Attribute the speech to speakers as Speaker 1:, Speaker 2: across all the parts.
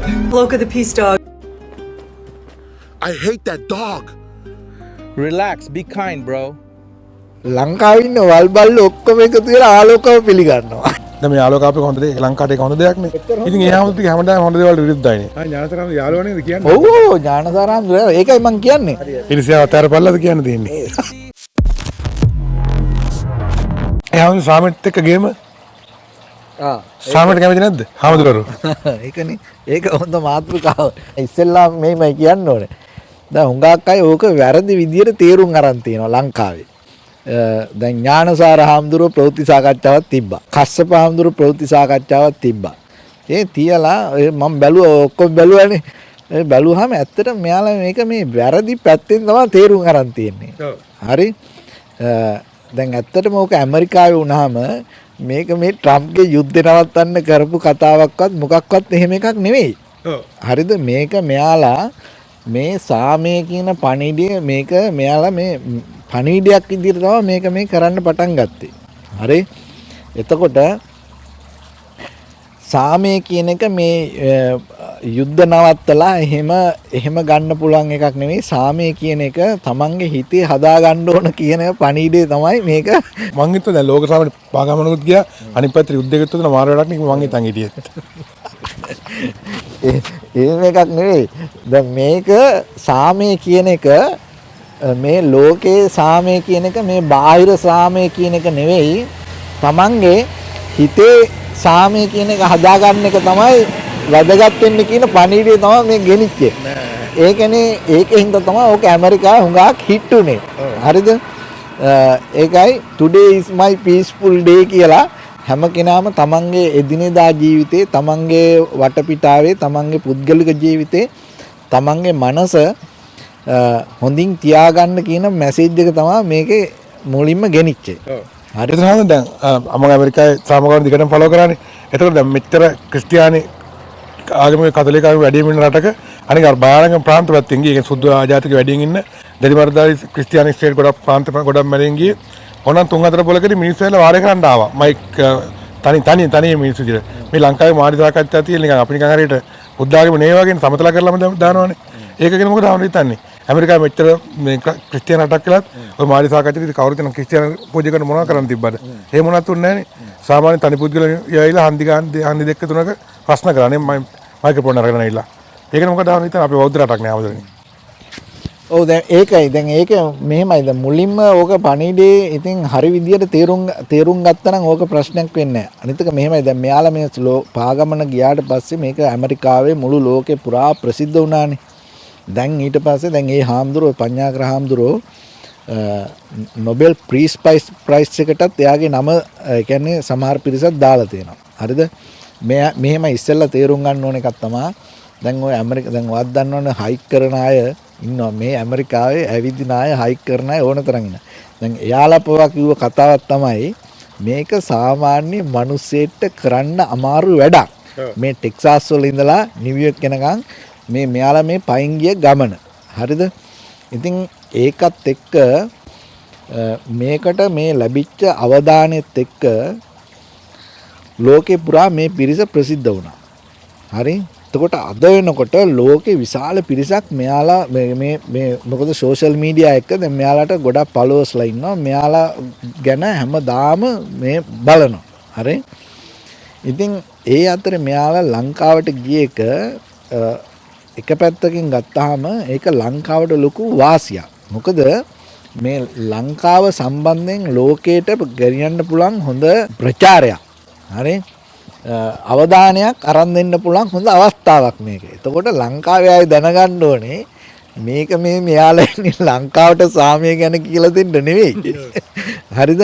Speaker 1: Look at the peace dog.
Speaker 2: I hate that dog.
Speaker 3: Relax, be kind, bro.
Speaker 4: ලංකාවේ ඉන්න වල් බල්ලෝ ඔක්කොම එකතු වෙලා ආලෝකව පිළිගන්නවා.
Speaker 5: දැන් මේ ආලෝක අපේ හොඳ දෙයක් ලංකාවට ඒක හොඳ දෙයක් නේ. ඉතින් ඒ හැමෝටම හැමදාම හොඳ දේවල් විරුද්ධයිනේ.
Speaker 6: ඥානතරම් යාළුවා නේද කියන්නේ?
Speaker 4: ඔව් ඥානසාරාම් ඒකයි මං කියන්නේ.
Speaker 5: ඉනිසියාව අතරපල්ලද කියන්න තියෙන්නේ. එහම සාමෙත් එක්ක ගේම සාමට කැමති නැද්ද? හාමුදුරුවෝ.
Speaker 4: ඒකනේ. ඒක හොඳ මාතෘකාව. ඉස්සෙල්ලා මේමයි කියන්න ඕනේ. දැන් හුඟක් අය ඕක වැරදි විදියට තේරුම් අරන් තියෙනවා ලංකාවේ. දැන් ඥානසාර හාමුදුරුවෝ ප්‍රවෘත්ති සාකච්ඡාවක් තිබ්බා. කස්සප හාමුදුරුවෝ ප්‍රවෘත්ති සාකච්ඡාවක් තිබ්බා. ඒ තියලා මම බැලුවා ඔක්කොම බැලුවානේ. ඒ බැලුවාම ඇත්තටම මෙයාලා මේක මේ වැරදි පැත්තෙන් තමයි තේරුම් අරන් තියෙන්නේ. හරි. දැන් ඇත්තටම ඕක ඇමරිකාවේ වුණාම මේක මේ ට්‍රම්ප්ගේ යුද්ධේ නවත්තන්න කරපු කතාවක්වත් මොකක්වත් එහෙම එකක් නෙවෙයි. හරිද? මේක මෙයාලා මේ සාමය කියන පණිවිඩය මේක මෙයාලා මේ පණිවිඩයක් විදිහට තමයි මේක මේ කරන්න පටන් ගත්තේ. හරි? එතකොට සාමය කියන එක මේ යුද්ධ නවත්තලා එහෙම ගන්න පුළුවන් එකක් නෙවෙයි. සාමය කියන එක තමන්ගේ හිතේ හදා ගන්න ඕන කියන පණිවිඩය තමයි මේක.
Speaker 5: මං හිතුවා දැන් ලෝක සාමයට පාගමනකුත් ගියා අනිත් පැත්තට යුද්ධයකට උදේන මාර වැඩක් නේ මං හිතන් හිටියේ.
Speaker 4: එහෙම එකක් නෙවෙයි. දැන් මේක සාමය කියන එක මේ ලෝකේ සාමය කියන එක මේ බාහිර සාමය කියන එක නෙවෙයි. තමන්ගේ හිතේ සාමය කියන එක හදාගන්න එක තමයි වැදගත් වෙන්නේ කියන පණිවිඩය තමයි මේ ගෙනිච්චේ. ඒකනේ ඒකෙන් තමයි ඕක ඇමරිකාවේ හුඟක් හිට් උනේ. හරිද? ඒකයි today is my peaceful day කියලා හැම කෙනාම තමන්ගේ එදිනෙදා ජීවිතේ තමන්ගේ වටපිටාවේ තමන්ගේ පුද්ගලික ජීවිතේ තමන්ගේ මනස හොඳින් තියාගන්න කියන මැසේජ් එක තමයි මේකේ මුලින්ම ගෙනිච්චේ.
Speaker 5: හරි එතනම දැන් මම ඇමරිකාවේ සාමකාමී දිගටම ෆලෝ කරානේ. එතකොට දැන් මෙච්චර ක්‍රිස්තියානි ආගමික කතෝලික ආගම වැඩිම ඉන්න රටක අනික අර භයානක ප්‍රාන්ත පැත්තෙන් ගියේ සුද්ධ ආජාතික වැඩියෙන් ඉන්න දෙලිවර්දාරි ක්‍රිස්තියානි ස්ටේට් ගොඩක් ප්‍රාන්ත ගොඩක් මැරෙන් ගියේ. ඕනනම් 3-4 පොලකදී මිනිස්සු ඇවිල්ලා වාරේ කරන්න ආවා. මයික් තනි මිනිස්සු විදිහට. මේ ලංකාවේ මාධ්‍ය සාකච්ඡා තියෙන නිකන් අපි නිකන් හරියට බුද්ධ ආගම නේ වගේ සමතලා කරලාම දානවනේ. ඒක ගැන මොකද ආවනේ හිතන්නේ? ඇමරිකාවේ මෙච්චර මේ ක්‍රිස්තියානි රටක් කියලාත් ඔය මාධ්‍ය සාකච්ඡාවේදී කවුරුත් නම් ක්‍රිස්තියානි පූජා කරන මොනවා කරන්න තිබ්බද? එහෙම මොනවත් උන්නේ නැහනේ. සාමාන්‍ය තනි පුද්ගලයන් යයිලා හන්දි දෙක තුනක ප්‍රශ්න කරන්නේ මයික්‍රොෆෝන් අරගෙන ඇවිල්ලා. ඒකනේ මොකද ආවනේ හිතන්නේ අපි බෞද්ධ රටක් නේ ආවදනේ.
Speaker 4: ඔව් දැන් ඒකයි දැන් ඒක මෙහෙමයි දැන් මුලින්ම ඕක පණිවිඩේ ඉතින් හරි විදියට තේරුම් ගත්තා නම් ඕක ප්‍රශ්නයක් වෙන්නේ නැහැ. අනිත් එක මෙහෙමයි දැන් මෙයාලා මේ පාගමන ගියාට පස්සේ මේක ඇමරිකාවේ මුළු ලෝකේ පුරා ප්‍රසිද්ධ වුණානේ. දැන් ඊට පස්සේ දැන් මේ හාමුදුරුවෝ පඤ්ඤාග්‍ර හාමුදුරුවෝ නොබෙල් ප්‍රයිස් එකටත් එයාගේ නම කියන්නේ සමහර පිරිසක් දාලා තියෙනවා. හරිද? මෙහෙම ඉස්සෙල්ලා තේරුම් ගන්න ඕන එකක් තමයි දැන් ඔය දැන් වත් දන්නවනේ හයික් කරන අය ඉන්නවා මේ ඇමරිකාවේ ඇවිදින අය හයික් කරන අය ඕන තරම් ඉන්නවා. දැන් එයාලා පවා කිව්ව කතාවක් තමයි මේක සාමාන්‍ය මිනිස්සෙට කරන්න අමාරු වැඩක්. මේ ටෙක්සාස් වල ඉඳලා නිව්යෝක් යනකම් මෙයාලා මේ පයින් ගිය ගමන. හරිද? ඉතින් ඒකත් එක්ක මේකට මේ ලැබිච්ච අවධානයත් එක්ක ලෝකේ පුරා මේ පිරිස ප්‍රසිද්ධ වුණා. හරි? එතකොට අද වෙනකොට ලෝකේ විශාල පිරිසක් මෙයාලා මේ මොකද සෝෂල් මීඩියා එක දැන් මෙයාලට ගොඩක් ෆලෝවර්ස්ලා ඉන්නවා. මෙයාලා ගැන හැමදාම මේ බලනවා. හරි? ඉතින් ඒ අතරේ මෙයාලා ලංකාවට ගිය එක පැත්තකින් ගත්තාම ඒක ලංකාවට ලොකු වාසියක්. මොකද මේ ලංකාව සම්බන්ධයෙන් ලෝකයට ගෙනියන්න පුළුවන් හොඳ ප්‍රචාරයක්. හරි? අවධානයක් අරන් දෙන්න පුළුවන් හොඳ අවස්ථාවක් මේක. එතකොට ලංකාවේ අය දැනගන්න ඕනේ මේක මෙයාලා ඉන්නේ ලංකාවට සාමය ගැන කියලා දෙන්න නෙවෙයි. හරිද?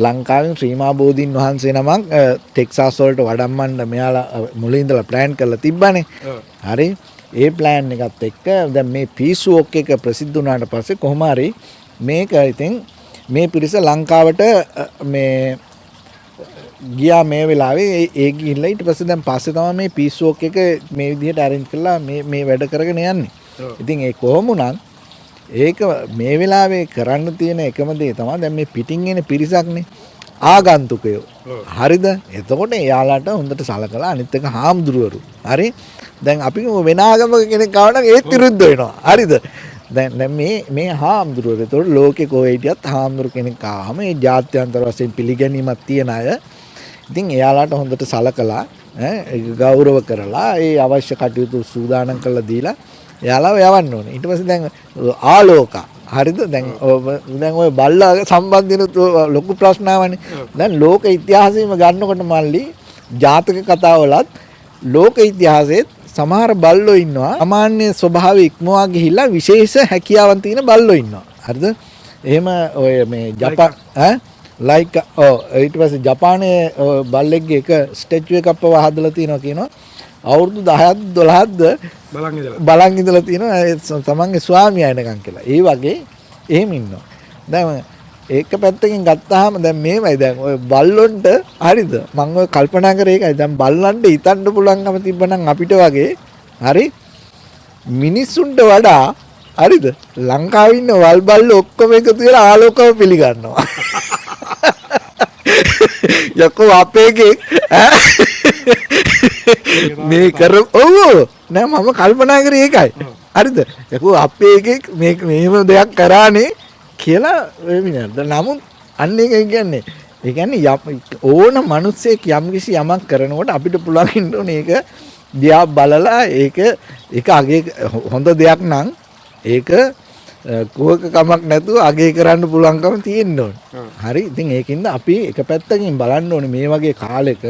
Speaker 4: ලංකාවෙන් ශ්‍රීමා බෝධීන් වහන්සේ නමක් ටෙක්සාස් වලට වඩම්මන්න මෙයාලා මුලින් ඉඳලා ප්ලෑන් කරලා තිබ්බනේ. හරි? ඒ ප්ලෑන් එකත් එක්ක දැන් මේ පීස් වෝක් එක ප්‍රසිද්ධ වුණාට පස්සේ කොහොම හරි මේක ඉතින් මේ පිරිස ලංකාවට මේ ගියා මේ වෙලාවේ ඒ ගිහිල්ලා ඊට පස්සේ දැන් පස්සේ තමයි මේ පීස් වෝක් එක මේ විදිහට අරේන්ජ් කරලා මේ වැඩ කරගෙන යන්නේ. ඉතින් ඒ කොහොම වුණත් ඒක මේ වෙලාවේ කරන්න තියෙන එකම දේ තමයි දැන් මේ පිටින් එන පිරිසක්නේ ආගන්තුකයෝ. හරිද? එතකොට එයාලට හොඳට සලකලා අනිත් එක හාමුදුරුවරු. හරි? දැන් අපි වෙන ආගමක කෙනෙක් ආව නම් ඒත් විරුද්ධ වෙනවා. හරිද? දැන් මේ හාමුදුරුවෝ ඒතකොට ලෝකේ කොහේ හිටියත් හාමුදුරු කෙනෙක් ආවම ඒ ජාත්‍යන්තර වශයෙන් පිළිගැනීමක් තියන අය ඉතින් එයාලට හොඳට සලකලා ගෞරව කරලා ඒ අවශ්‍ය කටයුතු සූදානම් කරලා දීලා එයාලව යවන්න ඕනේ. ඊට පස්සේ දැන් ආලෝක හරිද? දැන් ඔය බල්ලා සම්බන්ධිනුත් ලොකු ප්‍රශ්නාවනේ. දැන් ලෝක ඉතිහාසයේම ගන්නකොට මල්ලි ජාතක කතාවලත් ලෝක ඉතිහාසයේ සමහර බල්ලෝ ඉන්නවා සාමාන්‍ය ස්වභාවය ඉක්මවා ගිහිල්ලා විශේෂ හැකියාවන් තියෙන බල්ලෝ ඉන්නවා. හරිද? එහෙම ඔය මේ ජපාන ලයික් ඊට පස්සේ ජපානයේ බල්ලෙක්ගේ එක ස්ටැචු එකක් පව හදලා තියෙනවා කියනවා. අවුරුදු 10ක් 12ක්ද බලන් ඉඳලා තියෙනවා තමන්ගේ ස්වාමියා එනකන් කියලා. ඒ වගේ එහෙම ඉන්නවා. දැන් ඒක පැත්තකින් ගත්තාම දැන් මේවයි දැන් ඔය බල්ලොන්ට හරිද? මම ඔය කල්පනා කරේ ඒකයි. දැන් බල්ලන්ට හිතන්න පුළුවන්කම තිබ්බනම් අපිට වගේ හරි මිනිස්සුන්ට වඩා හරිද? ලංකාවේ ඉන්න වල් බල්ලෝ ඔක්කොම එකතු වෙලා ආලෝකව පිළිගන්නවා. යකෝ අපේගේ මේ කර ඔව් නෑ මම කල්පනා කරේ ඒකයි. හරිද? යකෝ අපේගේ මේ මෙහෙම දෙයක් කරානේ කියලා වෙමිනද. නමුත් අන්න ඒක කියන්නේ ඒ කියන්නේ ඕන මිනිස්සෙක් යම්කිසි යමක් කරනකොට අපිට පුළුවන් ඉන්න ඕනේ ඒක දිහා බලලා ඒක අගේ හොඳ දෙයක් නම් ඒක කුහක කමක් නැතුව අගේ කරන්න පුළුවන්කම තියෙන්න ඕනේ. හරි. ඉතින් ඒකින්ද අපි එක පැත්තකින් බලන්න ඕනේ මේ වගේ කාලෙක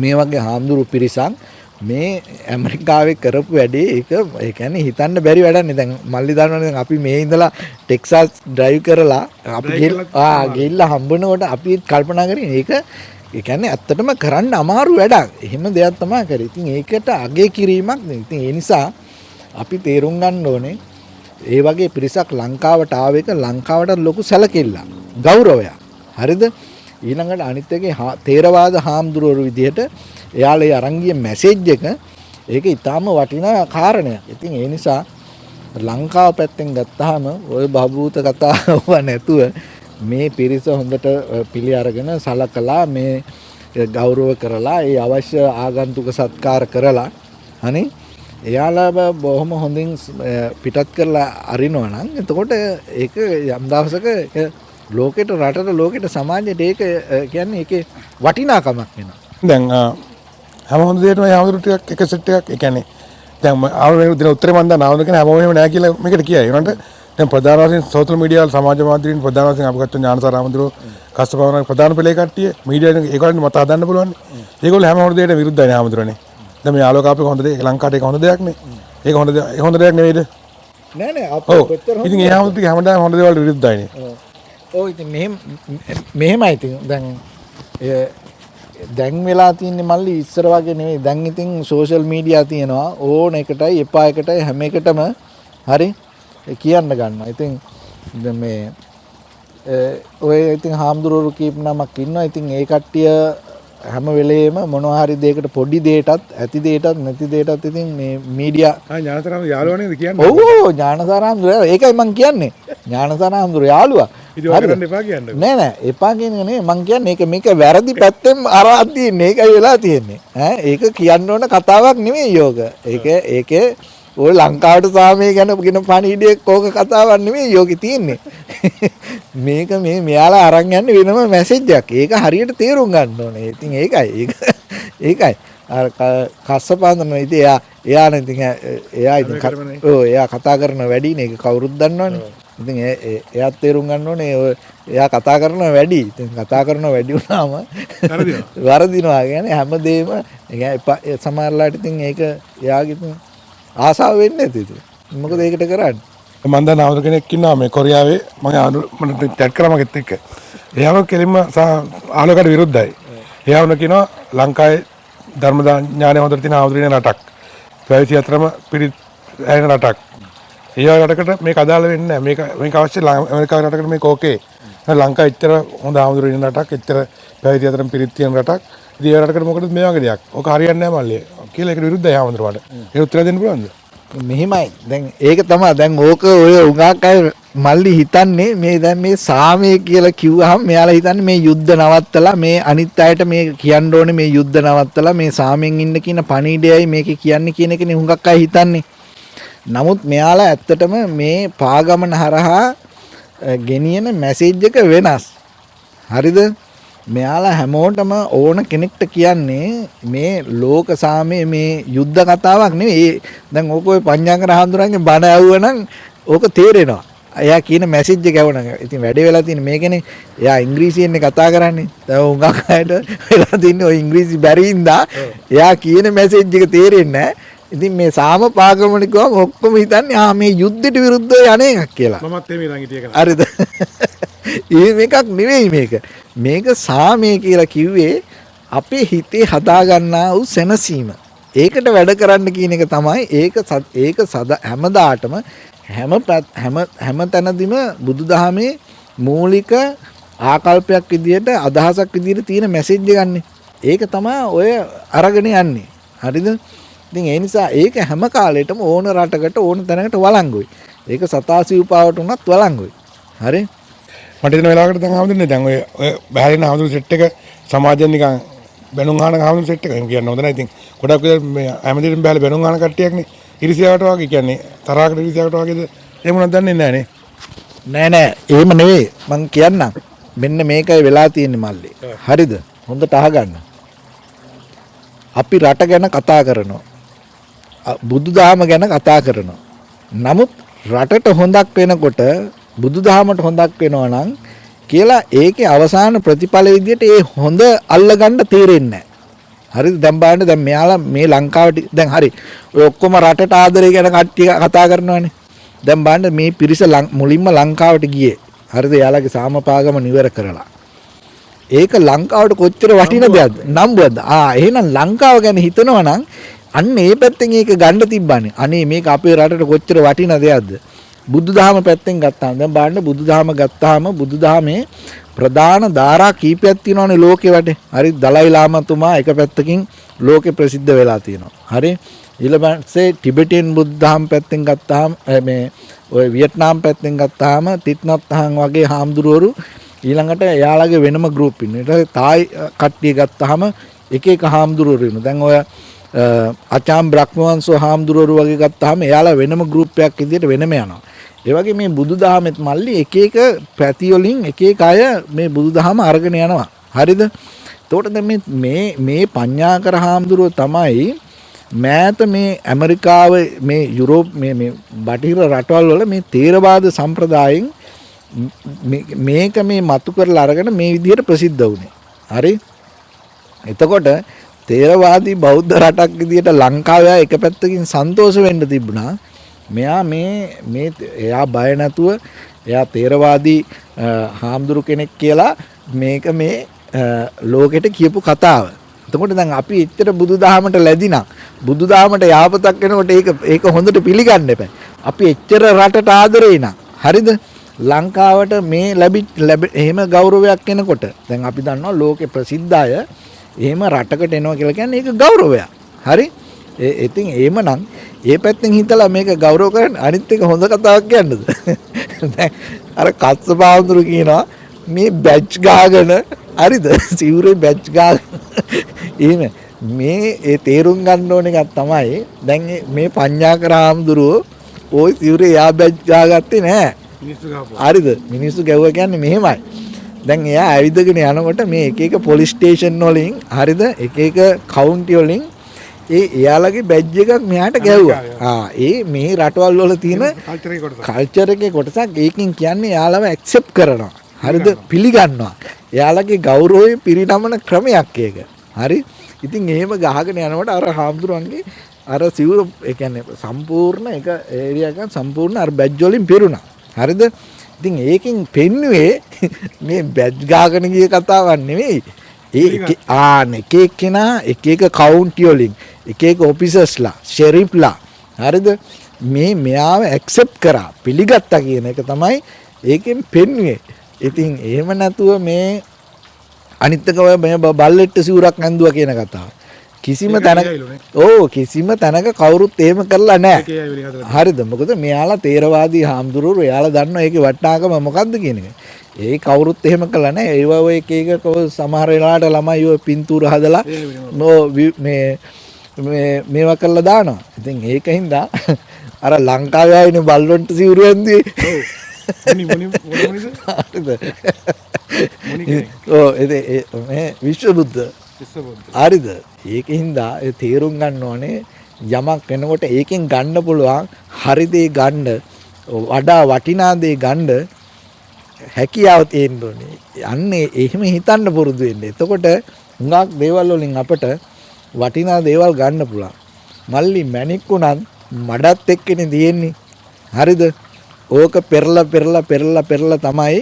Speaker 4: මේ වගේ හාමුදුරු පිරිසක් මේ ඇමරිකාවේ කරපු වැඩේ ඒ කියන්නේ හිතන්න බැරි වැඩක් නේ. දැන් මල්ලි දන්නවනේ අපි මේ ඉඳලා ටෙක්සාස් ඩ්‍රයිව් කරලා අපි ගිහිල්ලා හම්බුනකොට අපි කල්පනා කරේ ඒක ඒ කියන්නේ ඇත්තටම කරන්න අමාරු වැඩක්. එහෙම දෙයක් තමයි කරේ. ඉතින් ඒකට අගය කිරීමක් නේ. ඉතින් ඒ නිසා අපි තේරුම් ගන්න ඕනේ ඒ වගේ පිරිසක් ලංකාවට ආව එක ලංකාවට ලොකු සැලකිල්ලක් ගෞරවයක්. හරිද? ඊළඟට අනිත් එකේ තේරවාද හාමුදුරුවෝ විදිහට එයාලා අරන් ගිය මැසේජ් එක ඒක ඊටාම වටිනා කාරණයක්. ඉතින් ඒ නිසා ලංකාව පැත්තෙන් ගත්තාම ওই බහූත කතාව නැතුව මේ පිරිස හොඳට පිළි අරගෙන සලකලා මේ ගෞරව කරලා ඒ අවශ්‍ය ආගන්තුක සත්කාර කරලා අනේ එයාලා බොහොම හොඳින් පිටත් කරලා අරිනවා නම් එතකොට ඒක යම් දවසක ලෝකෙට රටට ලෝකෙට සමාජයට ඒක කියන්නේ ඒකේ වටිනාකමක් වෙනවා.
Speaker 5: දැන් හැම හොඳ දෙයක්ම හැමෝටම ටිකක් එක සෙට් එකක්. ඒ කියන්නේ දැන් ආවම දෙන උත්තරේ මන් දන්න ආවම කියන හැමෝම එහෙම නැහැ කියලා මේකට කියයි. ඒනට දැන් ප්‍රධාන වශයෙන් සෝෂල් මීඩියා වල සමාජ මාධ්‍යවලින් ප්‍රධාන වශයෙන් අපි ගත්ත ඥානසාර ආමඳුරෝ කස්සපවන ප්‍රධාන පෙළේ කට්ටිය මීඩියා ඒගොල්ලන් මත හදන්න පුළුවන්. ඒගොල්ලෝ හැම හොඳ දෙයකට විරුද්ධයි ආමඳුරනේ. දැන් මේ ආලෝක අපේ හොඳ දෙයක් ලංකාවට ඒක හොඳ දෙයක් නේ. ඒක හොඳ දෙයක් නෙවෙයිද?
Speaker 4: නෑ අපි
Speaker 5: කොච්චර හොඳ. ඉතින් ඒ ආමඳුර හැමදාම හොඳ දේවල් විරුද්ධයිනේ.
Speaker 4: ඔව් ඉතින් මෙහෙමයි ඉතින් දැන් වෙලා තියෙන්නේ මල්ලි ඉස්සර වගේ නෙවෙයි. දැන් ඉතින් සෝෂල් මීඩියා තියෙනවා ඕන එකටයි එපා එකටයි හැම එකටම හරි කියන්න ගන්නවා. ඉතින් මේ ඔය ඉතින් හාමුදුරුවෝ කීප නමක් ඉන්නවා. ඉතින් ඒ කට්ටිය හැම වෙලේම මොනවා හරි දෙයකට පොඩි දෙයටත් ඇති දෙයටත් නැති දෙයටත් ඉතින් මේ මීඩියා
Speaker 6: ඥානතරම් යාළුවා නේද කියන්නේ?
Speaker 4: ඔව් ඥානසාරාම්දුර ඒකයි මං කියන්නේ. ඥානසාරාම්දුර යාළුවා.
Speaker 6: ඉතින් ඔය කරන්න එපා කියන්නේ.
Speaker 4: නෑ එපා කියන්නේ නේ මං කියන්නේ මේක වැරදි පැත්තෙන් අරන් තියෙන්නේ. ඒකයි වෙලා තියෙන්නේ. ඒක කියන්න ඕන කතාවක් නෙමෙයි යෝග. ඒකේ ඔය ලංකාවට සාමයේ ගැන පණිවිඩයක් ඕක කතාවක් නෙමෙයි යෝගි තියෙන්නේ. මේක මෙයාලා අරන් යන්නේ වෙනම මැසේජ් එකක්. ඒක හරියට තේරුම් ගන්න ඕනේ. ඉතින් ඒකයි. අර කස්සපාන්දන ඉතින් එයානේ ඉතින් එයා කතා කරන වැඩිනේ. ඒක කවුරුත් දන්නවනේ. ඉතින් එයාත් තේරුම් ගන්න ඕනේ එයා කතා කරන වැඩි. ඉතින් කතා කරන වැඩි වුණාම වරදිනවා. කියන්නේ හැමදේම සමහරලාට ඉතින් ඒක එයාගේ ඉතින් ආසාව වෙන්නේ නැති ඉතින්. මොකද ඒකට කරන්නේ?
Speaker 5: මම දන්න ආවුරු කෙනෙක් ඉන්නවා මේ කොරියාවේ මම චැට් කරා මගෙත් එක්ක. එයාම කෙලින්ම ආලෝකයට විරුද්ධයි. එයාම කියනවා ලංකාවේ ධර්ම ඥානය හොඳට තියෙන ආවුරුනේ රටක්. පැවිදි අතරම පිරිත් ඇහෙන රටක්. ඒ රටකට මේක අදාළ වෙන්නේ නැහැ. මේක අවශ්‍ය ඇමරිකාවේ රටකට මේක ඕකේ. ලංකාවේ ඉතර හොඳ ආවුරුනේ රටක්, ඉතර පැවිදි අතරම පිරිත් තියෙන රටක්. ඉතින් ඒ රටකට මොකටද මේ වගේ දෙයක්? ඕක හරියන්නේ නැහැ මල්ලේ. කියලා ඒකට විරුද්ධයි ආවුරුවට. ඒක උත්තර දෙන්න පුළුවන්ද?
Speaker 4: මෙහිමයි දැන් ඒක තමයි දැන් ඕක ඔය උගාක් අය මල්ලි හිතන්නේ මේ දැන් මේ සාමය කියලා කිව්වහම මෙයාලා හිතන්නේ මේ යුද්ධ නවත්තලා මේ අනිත් අයට මේ කියන්න ඕනේ මේ යුද්ධ නවත්තලා මේ සාමයෙන් ඉන්න කියන පණිඩයයි මේකේ කියන්නේ කියන එකනේ හුඟක් අය හිතන්නේ. නමුත් මෙයාලා ඇත්තටම මේ පාගමන හරහා ගෙනියන මැසේජ් එක වෙනස්. හරිද? මෙයාලා හැමෝටම ඕන කෙනෙක්ට කියන්නේ මේ ලෝක සාමයේ මේ යුද්ධ කතාවක් නෙවෙයි. දැන් ඕක ඔය පඤ්ඤාකර හඳුරන්නේ බණ ඇහුවනම් ඕක තේරෙනවා. එයා කියන මැසේජ් එක ඇහුණා. ඉතින් වැඩේ වෙලා තියෙන්නේ මේකනේ. එයා ඉංග්‍රීසියෙන්නේ කතා කරන්නේ. දැන් උඟක් අයට වෙලා තින්නේ ඔය ඉංග්‍රීසි බැරි හින්දා එයා කියන මැසේජ් එක තේරෙන්නේ නැහැ. ඉතින් මේ සාම පාගමනිකවම ඔක්කොම හිතන්නේ මේ යුද්ධයට විරුද්ධව යන්නේ එකක් කියලා.
Speaker 6: මමත් එමේ ළඟ හිටිය කෙනා.
Speaker 4: හරිද? ඒ මේකක් නෙවෙයි මේක. මේක සාමය කියලා කිව්වේ අපේ හිතේ හදා ගන්නා වූ සැනසීම. ඒකට වැඩ කරන්න කියන එක තමයි ඒක හැමදාටම හැම තැනදීම බුදුදහමේ මූලික ආකල්පයක් විදියට අදහසක් විදියට තියෙන මැසේජ් එක ගන්න. ඒක තමයි ඔය අරගෙන යන්නේ. හරිද? ඉතින් ඒ නිසා ඒක හැම කාලෙටම ඕන රටකට ඕන තැනකට වළංගුයි. ඒක සතාසිව්පාවට උනත් වළංගුයි. හරි?
Speaker 5: මට එන වෙලාවකට දැන් හම්දුනේ දැන් ඔය බහැරින හම්දුනේ සෙට් එක සමාජයෙන් නිකන් බැනුම් අහන හම්දුනේ සෙට් එක කියන්න හොඳ නැහැ. ඉතින් ගොඩක් මේ ඇමදිරින් බහැලා බැනුම් අහන කට්ටියක්නේ ඉරිසියාවට වගේ කියන්නේ තරහකට ඉරිසියාවට වගේද එහෙම උනත් දන්නේ නැහැ නේ.
Speaker 4: නෑ එහෙම නෙවෙයි මං කියන්නම්. මෙන්න මේකයි වෙලා තියෙන්නේ මල්ලි. හරිද? හොඳට අහගන්න. අපි රට ගැන කතා කරනවා. බුදුදහම ගැන කතා කරනවා. නමුත් රටට හොඳක් වෙනකොට බුදුදහමට හොඳක් වෙනවා නම් කියලා ඒකේ අවසාන ප්‍රතිඵල විදියට ඒ හොඳ අල්ලගන්න තේරෙන්නේ නැහැ. හරිද? දැන් බලන්න දැන් මෙයාලා මේ ලංකාවට දැන් හරි ඔය ඔක්කොම රටට ආදරය ගැන කට්ටිය කතා කරනවානේ. දැන් බලන්න මේ පිරිස මුලින්ම ලංකාවට ගියේ. හරිද? එයාලගේ සාමපාගම නිවර කරලා. ඒක ලංකාවට කොච්චර වටින දෙයක්ද? නම්බුවක්ද? එහෙනම් ලංකාව ගැන හිතනවා නම් අන්න ඒ පැත්තෙන් ඒක ගන්න තිබ්බනේ. අනේ මේක අපේ රටට කොච්චර වටින දෙයක්ද? බුදුදහම පැත්තෙන් ගත්තාම දැන් බලන්න බුදුදහම ගත්තාම බුදුදහමේ ප්‍රධාන ධාරා කීපයක් තියෙනවානේ ලෝකේ වටේ. හරි? දලයි ලාමතුමා එක පැත්තකින් ලෝකේ ප්‍රසිද්ධ වෙලා තියෙනවා. හරි? ඊළඟට ටිබෙටියන් බුද්ධහම පැත්තෙන් ගත්තාම මේ ඔය වියට්නාම් පැත්තෙන් ගත්තාම තිත්නත්හන් වගේ හාමුදුරුවරු ඊළඟට එයාලගේ වෙනම ගෲප් ඉන්නවා. ඊට පස්සේ තායි කට්ටිය ගත්තාම එක එක හාමුදුරුවරු ඉන්නවා. දැන් ඔය අචාම් බ්‍රහ්මවංශ හාමුදුරුවරු වගේ ගත්තාම එයාලා වෙනම ගෲප් එකක් විදියට වෙනම යනවා. ඒ වගේ මේ බුදුදහමෙත් මල්ලි එක එක පැති වලින් එක එක අය මේ බුදුදහම අරගෙන යනවා. හරිද? එතකොට දැන් මේ පඤ්ඤාකර හාමුදුරුවෝ තමයි මෑත මේ ඇමරිකාව මේ යුරෝප් මේ බටහිර රටවල් වල මේ තේරවාද සම්ප්‍රදායෙන් මේක මේ මතු කරලා අරගෙන මේ විදිහට ප්‍රසිද්ධ වුණේ. හරි? එතකොට තේරවාදී බෞද්ධ රටක් විදිහට ලංකාවේ එක පැත්තකින් සන්තෝෂ වෙන්න තිබුණා. මෙයා මේ එයා බය නැතුව එයා තේරවාදී හාමුදුරු කෙනෙක් කියලා මේක මේ ලෝකෙට කියපු කතාව. එතකොට දැන් අපි එච්චර බුදුදහමට ලැබිනා බුදුදහමට යාපතක් වෙනකොට ඒක හොඳට පිළිගන්න එපා. අපි එච්චර රටට ආදරේ නා. හරිද? ලංකාවට මේ එහෙම ගෞරවයක් එනකොට දැන් අපි දන්නවා ලෝකේ ප්‍රසිද්ධ අය එහෙම රටකට එනවා කියලා කියන්නේ ඒක ගෞරවයක්. හරි? ඉතින් එහෙමනම් ඒ පැත්තෙන් හිතලා මේක ගෞරව කරන්න අනිත් එක හොඳ කතාවක් කියන්නද? දැන් අර කස්සපාවුරු කියනවා මේ බැච් ගාගෙන හරිද? සිවුරේ බැච් ගාගෙන එහෙම මේ ඒ තේරුම් ගන්න ඕන එකක් තමයි දැන් මේ පඤ්ඤාකර හාමුදුරුවෝ ওই සිවුරේ යා බැච් ගාගත්තේ නැහැ. හරිද? මිනිස්සු ගැව්වා කියන්නේ මෙහෙමයි. දැන් එයා ඇවිදගෙන යනකොට මේ එක එක පොලිස් ස්ටේෂන් වලින් හරිද? එක එක කවුන්ටි වලින් එයාලගේ බැජ් එකක් මෙයාට ගැව්වා. ඒ මේ රටවල් වල තියෙන කල්චර් එකේ කොටසක්. ඒකින් කියන්නේ එයාලව ඇක්සෙප්ට් කරනවා. හරිද? පිළිගන්නවා. එයාලගේ ගෞරවය පිරිනමන ක්‍රමයක් ඒක. හරි? ඉතින් එහෙම ගහගෙන යනකොට අර හාමුදුරන්ගේ අර සිවුර ඒ කියන්නේ සම්පූර්ණ එක ඒරියා එකක් සම්පූර්ණ අර බැජ් වලින් පිරුණා. හරිද? ඉතින් ඒකෙන් පෙන්නුවේ මේ බැජ් ගාගෙන ගිය කතාවක් නෙවෙයි. එක එක්කෙනා එක එක කවුන්ටි වලින් එක එක ඔෆිසර්ස්ලා ෂෙරිෆ්ලා හරිද? මෙයාව ඇක්සෙප්ට් කරා පිළිගත්තා කියන එක තමයි ඒකෙන් පෙන්නුවේ. ඉතින් එහෙම නැතුව මේ අනිත් එක ඔය මේ බල්ලෙට්ට සිවුරක් ඇඳුවා කියන කතාව. කිසිම තැනක කිසිම තැනක කවුරුත් එහෙම කරලා නැහැ. හරිද? මොකද මෙයාලා තේරවාදී හාමුදුරුවෝ එයාලා දන්නවා ඒකේ වටිනාකම මොකක්ද කියන එක. ඒ කවුරුත් එහෙම කළා නැහැ. ඒවා ඔය එක එක සමහර වෙලාවට ළමයි ඔය පින්තූර හදලා මේවා කරලා දානවා. ඉතින් ඒකින්ද අර ලංකාවේ ආයිනේ බල්ලොන්ට සිවුරු ඇන්දේ. විශ්වබුද්ධ හරිද? ඒකින්ද ඒ තේරුම් ගන්න ඕනේ යමක් වෙනකොට ඒකෙන් ගන්න පුළුවන් හරි දේ ගන්න වඩා වටිනා දේ ගන්න හැකියාව තියෙන්න ඕනේ. අන්නේ එහෙම හිතන්න පුරුදු වෙන්න. එතකොට හුඟක් දේවල් වලින් අපට වටිනා දේවල් ගන්න පුළුවන්. මල්ලි මැණික් උනත් මඩත් එක්කනේ තියෙන්නේ. හරිද? ඕක පෙරලා තමයි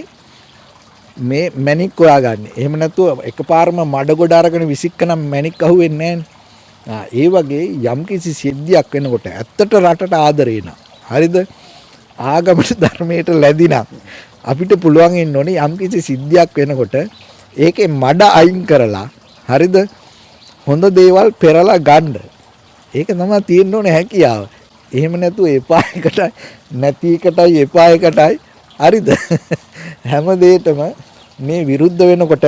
Speaker 4: මේ මැණික් හොයාගන්නේ. එහෙම නැතුව එකපාරම මඩ ගොඩ අරගෙන විසික්කනම් මැණික් අහුවෙන්නේ නැහැ. ඒ වගේ යම්කිසි සිද්ධියක් වෙනකොට ඇත්තට රටට ආදරේ නා. හරිද? ආගමට ධර්මයට ලැබිනා අපිට පුළුවන් ඉන්න ඕනේ යම්කිසි සිද්ධියක් වෙනකොට ඒකේ මඩ අයින් කරලා හරිද? හොඳ දේවල් පෙරලා ගන්න. ඒක තමයි තියෙන්න ඕනේ හැකියාව. එහෙම නැතුව එපා එකටයි නැති එකටයි එපා එකටයි හරිද? හැම දෙයකම මේ විරුද්ධ වෙනකොට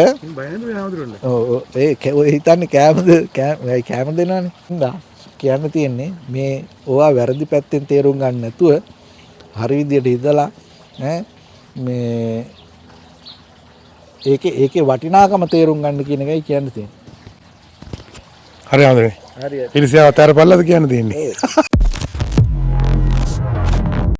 Speaker 4: ඔය හිතන්නේ කෑම දෙනවනේ. හඳා කියන්න තියෙන්නේ මේ ඕවා වැරදි පැත්තෙන් තේරුම් ගන්න නැතුව හරි විදියට හිතලා මේ ඒකේ වටිනාකම තේරුම් ගන්න කියන එකයි කියන්න තියෙන්නේ.
Speaker 5: හරි ආන්දරේ.
Speaker 4: හරි.
Speaker 5: ඉරිසියාව අතර පල්ලද කියන්න තියෙන්නේ.